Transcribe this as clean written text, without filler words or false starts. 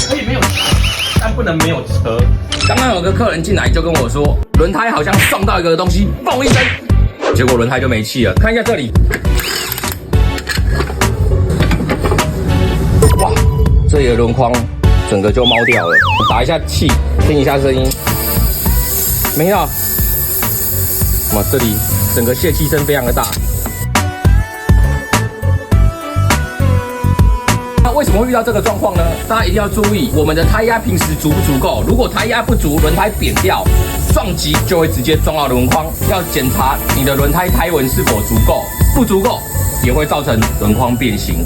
可以没有车，但不能没有车。刚刚有个客人进来就跟我说，轮胎好像撞到一个东西，嘣一声，结果轮胎就没气了。看一下这里，哇，这里的轮框整个就猫掉了。打一下气，听一下声音，没听到？哇，这里整个泄气声非常的大。为什么会遇到这个状况呢？大家一定要注意，我们的胎压平时足不足够？如果胎压不足，轮胎扁掉，撞击就会直接撞到轮框。要检查你的轮胎胎纹是否足够，不足够也会造成轮框变形。